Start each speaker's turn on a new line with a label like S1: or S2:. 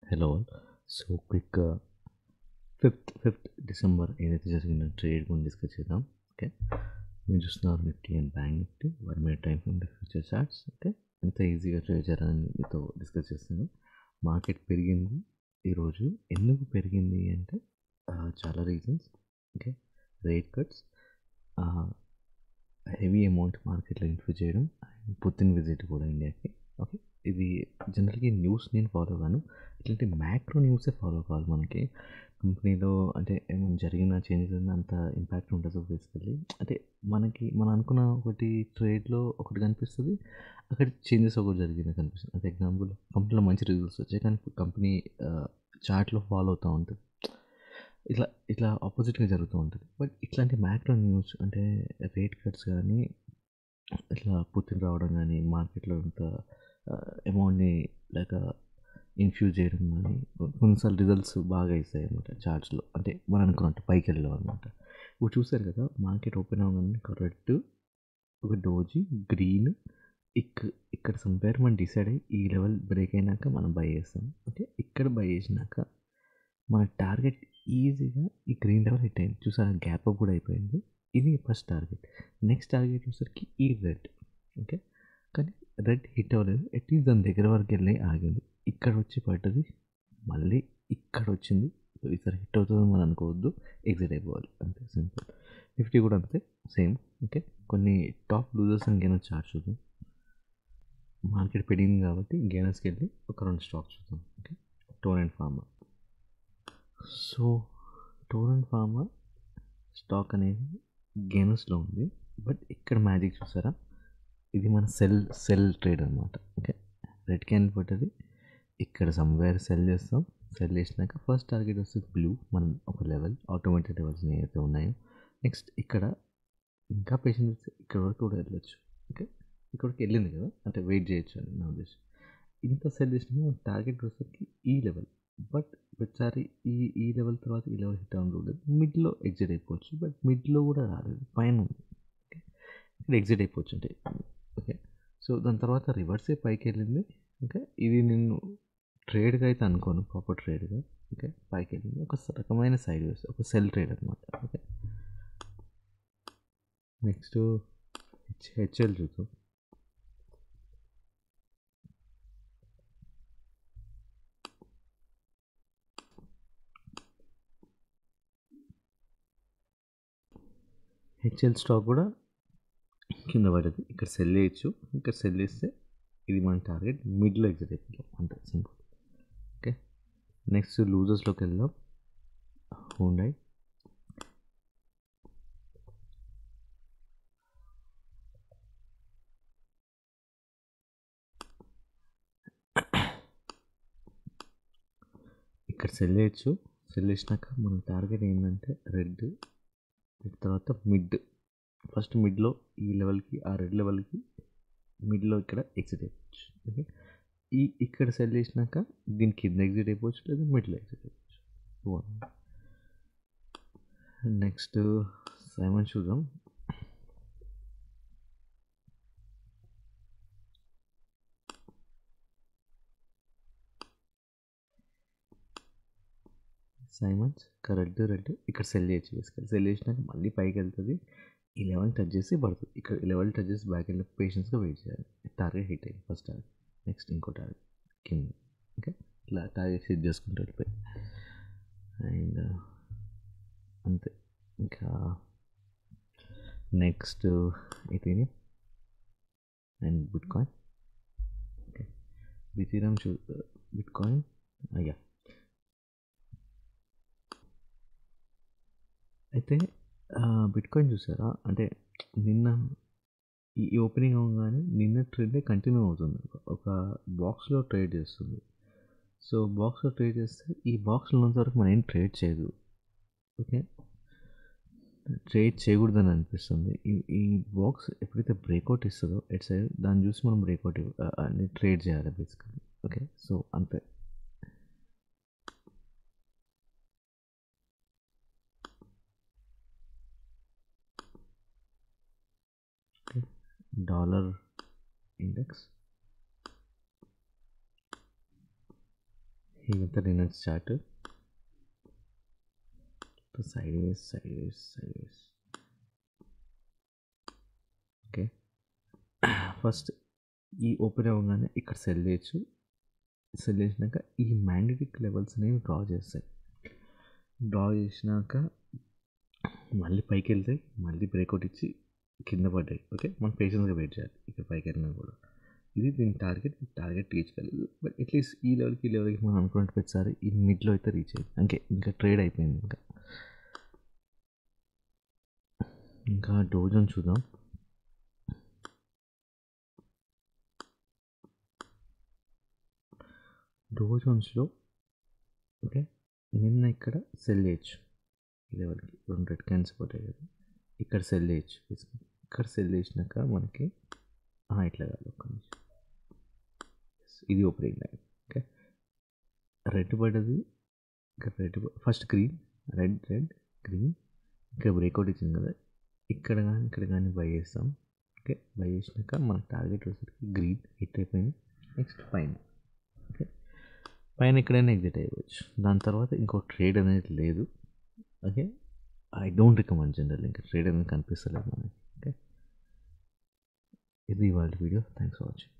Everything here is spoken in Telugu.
S1: Hello all. So quick fifth December ఏదైతే జరిగిన ట్రేడ్ గురించి డిస్కస్ చేద్దాం. ఓకే, మీరు చూస్తున్నారు Nifty and bank Nifty 1 minute time from the future charts. Okay, ఎంత ఈజీగా ట్రేడ్ చేయాలని మీతో డిస్కస్ చేస్తాను. మార్కెట్ పెరిగింది ఈరోజు. ఎందుకు పెరిగింది అంటే చాలా reasons. Okay, rate cuts, heavy amount మార్కెట్లో ఇన్ఫ్యూజ్ చేయడం అండ్ పుతిన్ విజిట్ కూడా ఇండియాకి. ఓకే, ఇది జనరల్గా న్యూస్ నేను ఫాలో కాను, ఇట్లాంటి మ్యాక్రో న్యూసే ఫాలో కావాలి. మనకి కంపెనీలో అంటే ఏమైనా జరిగిన చేంజెస్ అంత ఇంపాక్ట్ ఉండదు బేసికల్లీ. అంటే మనం అనుకున్న ఒకటి ట్రేడ్లో ఒకటి కనిపిస్తుంది, అక్కడ చేంజెస్ ఒకటి జరిగింది కనిపిస్తుంది. అంటే ఎగ్జాంపుల్, కంపెనీలో మంచి రిజల్ట్స్ వచ్చాయి కానీ కంపెనీ చార్ట్లో ఫాలో అవుతూ ఉంటుంది. ఇట్లా ఇట్లా ఆపోజిట్గా జరుగుతూ ఉంటుంది. బట్ ఇట్లాంటి మ్యాక్రో న్యూస్ అంటే రేట్ కట్స్ కానీ, ఇట్లా పుతిన్ రావడం కానీ, మార్కెట్లో ఇంత అమౌంట్ని లైక్ ఇన్ఫ్యూజ్ చేయడం కానీ కొన్నిసార్లు రిజల్ట్స్ బాగా ఇస్తాయి అనమాట చార్ట్స్లో. అంటే మనం అనుకున్నట్టు పైకి వెళ్ళాం అనమాట. ఇప్పుడు చూసారు కదా, మార్కెట్ ఓపెన్ అవ్వగానే ఒక రెడ్, ఒక డోజీ, గ్రీన్, ఇక్కడ సంపేర్ మనం డిసైడ్ అయ్యి ఈ లెవెల్ బ్రేక్ అయినాక మనం బై చేస్తాం. ఓకే, ఇక్కడ బై చేసినాక మన టార్గెట్ ఈజీగా ఈ గ్రీన్ లెవెల్ హిట్ అయింది. చూసారా, గ్యాప్ అప్ కూడా అయిపోయింది. ఇది ఫస్ట్ టార్గెట్. నెక్స్ట్ టార్గెట్ వచ్చేసరికి ఈ రెడ్. ఓకే, కానీ రెడ్ హిట్ అవ్వలేదు. అట్లీస్ట్ దాని దగ్గర వరకు వెళ్ళి ఆగింది. ఇక్కడ వచ్చి పడ్డది, మళ్ళీ ఇక్కడ వచ్చింది. ఈసారి హిట్ అవుతుందని మనం అనుకోవద్దు, ఎగ్జిట్ అయిపోవాలి, అంతే సింపుల్. నిఫ్టీ కూడా అంతే, సేమ్. ఓకే, కొన్ని top losers and gainers chart చూద్దాం. మార్కెట్ పెరిగింది కాబట్టి గెయినర్స్కి వెళ్ళి ఒక 2 స్టాక్స్ చూద్దాం. Okay, tone and pharma. So tone and pharma stock అనేది గెయినర్స్లో ఉంది. బట్ ఇక్కడ మ్యాజిక్ చూసారా, ఇది మన సెల్ ట్రేడ్ అనమాట. ఓకే, రెడ్ క్యాండిల్ పట్టది, ఇక్కడ సమ్వేర్ సెల్ చేస్తాం. సెల్ చేసినాక ఫస్ట్ టార్గెట్ వస్తుంది బ్లూ, మనం ఒక లెవెల్ ఆటోమేటెడ్ లెవెల్స్ ఏవైతే ఉన్నాయో. నెక్స్ట్ ఇక్కడ ఇంకా పేషెంట్ ఇక్కడ వరకు కూడా వెళ్ళొచ్చు. ఓకే, ఇక్కడికి వెళ్ళింది కదా, అంటే వెయిట్ చేయొచ్చు అని నా ఉద్దేశం. ఇంత సెల్ చేసినా టార్గెట్ వచ్చేసరికి ఈ లెవెల్. బట్ ప్రతిసారి ఈ లెవెల్ తర్వాత ఈ లెవెల్ హిట్ అవ్వడం లేదు. మిడ్లో ఎగ్జిట్ అయిపోవచ్చు, బట్ మిడ్లో కూడా రాలేదు, పైన ఉంది. ఓకే, ఇక్కడ ఎగ్జిట్ అయిపోవచ్చు అంటే. ఓకే, సో దాని తర్వాత రివర్సే పైకి వెళ్ళింది. ఓకే, ఇది నేను ట్రేడ్గా అయితే అనుకోను, ప్రాపర్ ట్రేడ్గా. ఓకే, పైకి వెళ్ళింది, ఒక రకమైన సైడ్ వేస్, ఒక సెల్ ట్రేడ్ అనమాట. ఓకే, నెక్స్ట్ హెచ్ఎల్ చూద్దాం. హెచ్ఎల్ స్టాక్ కూడా కింద పడేది, ఇక్కడ సెల్ చేయొచ్చు. ఇక్కడ సెల్ చేస్తే ఇది మన టార్గెట్, మిడ్లో ఎగ్జిట్ అయిపోతాం, అంతే సింపుల్. ఓకే, నెక్స్ట్ లూజర్స్లోకి వెళ్దాం. హుండై. ఇక్కడ సెల్ చేయొచ్చు. సెల్ చేసినాక మన టార్గెట్ ఏంటంటే రెడ్ తర్వాత మిడ్. ఫస్ట్ మిడ్లో ఈ లెవెల్కి, ఆ రెడ్ లెవెల్కి మిడ్లో ఇక్కడ ఎగ్జిట్ అయిపోవచ్చు. ఓకే, ఇక్కడ సెల్ చేసినాక దీని కింద ఎగ్జిట్ అయిపోవచ్చు, లేదా మిడ్లో ఎగ్జిట్ అయిపోవచ్చు. నెక్స్ట్ సైమన్ చూద్దాం. సైమన్స్ రెడ్ ఇక్కడ సెల్ చేయొచ్చు. బేసికల్ సెల్ చేసినాక మళ్ళీ పైకి వెళ్తుంది, ఈ లెవెల్ టచ్ చేసి పడుతుంది. ఇక్కడ ఈ లెవెల్ టచ్ చేసి బ్యాక్ వెళ్ళి పేషెన్స్గా వెయిట్ చేయాలి. టార్గెట్ హిట్ అయ్యింది ఫస్ట్ టార్గెట్, నెక్స్ట్ ఇంకో టార్గెట్ కింద. ఓకే, ఇట్లా టార్గెట్ హిట్ చేసుకుంటూ వెళ్ళిపోయి అండ్ అంతే. ఇంకా next Ethereum and bitcoin. Okay, Ethereum bitcoin. అయ్యా, అయితే బిట్కాయిన్ చూసారా, అంటే నిన్న ఈ ఓపెనింగ్ అవ్వగానే నిన్న ట్రెండే కంటిన్యూ అవుతుంది. ఒక బాక్స్లో ట్రేడ్ చేస్తుంది. సో బాక్స్లో ట్రేడ్ చేస్తే ఈ బాక్స్లో ఉన్నంత వరకు మనం ఏం ట్రేడ్ చేయదు. ఓకే, ట్రేడ్ చేయకూడదని అనిపిస్తుంది. ఈ బాక్స్ ఎప్పుడైతే బ్రేక్అవుట్ ఇస్తుందో ఎట్ సైడ్, దాన్ని చూసి మనం బ్రేక్అవుట్ అని ట్రేడ్ చేయాలి బేసికలీ. ఓకే, సో అంతే. ఓకే, డాలర్ ఇండెక్స్, ఇదంతా నేను చార్ట్ సైడ్ వేస్ ఓకే. ఫస్ట్ ఈ ఓపెన్ అవ్వగానే ఇక్కడ సెల్ చేయొచ్చు. సెల్ చేసినాక ఈ మ్యాగ్నెటిక్ లెవెల్స్ అనేవి డ్రా చేస్తాయి. డ్రా చేసినాక మళ్ళీ పైకి వెళ్తాయి, మళ్ళీ బ్రేక్అవుట్ ఇచ్చి కింద పడ్డాయి. ఓకే, మనం పేషెన్స్గా వెయిట్ చేయాలి ఇక్కడ పైకి వెళ్ళినా కూడా. ఇది దీని టార్గెట్ రీచ్ కాలేదు. బట్ అట్లీస్ట్ ఈ లెవెల్కి మనం అనుకున్నట్టు ప్రతిసారి ఈ మిడ్లో అయితే రీచ్ అయ్యింది. ఇంకా ట్రేడ్ అయిపోయింది. ఇంకా డౌ జోన్స్ చూద్దాం. డౌ జోన్స్లో ఓకే, నిన్న ఇక్కడ సెల్ చేయొచ్చు. ఈ లెవెల్కి 2 రెడ్ క్యాండిల్స్ పోతాయి కదా, ఇక్కడ సెల్ చేయొచ్చు. ఇక్కడ సెల్ చేసినాక మనకి ఇట్లా కాదు, ఒక్క నిమిషం, ఇది ఓపెనింగ్ లైన్. ఓకే, రెడ్ పడ్డది, ఇక్కడ red first green, red green, ఇక్కడ బ్రేక్అవుట్ ఇచ్చింది కదా, ఇక్కడ కానీ బై చేస్తాం. ఓకే, బై చేసినాక మన టార్గెట్ వచ్చేసరికి గ్రీన్ హిట్ అయిపోయింది. నెక్స్ట్ పైన ఓకే, పైన ఎక్కడైనా ఎగ్జిట్ అయ్యవచ్చు. దాని తర్వాత ఇంకో ట్రేడ్ అనేది లేదు. Okay, I don't recommend general, ఇంకా ట్రేడ్ అనేది కనిపిస్తలేదు మనకి. ఓకే, ఇది ఇవాళ వీడియో. Thanks for watching.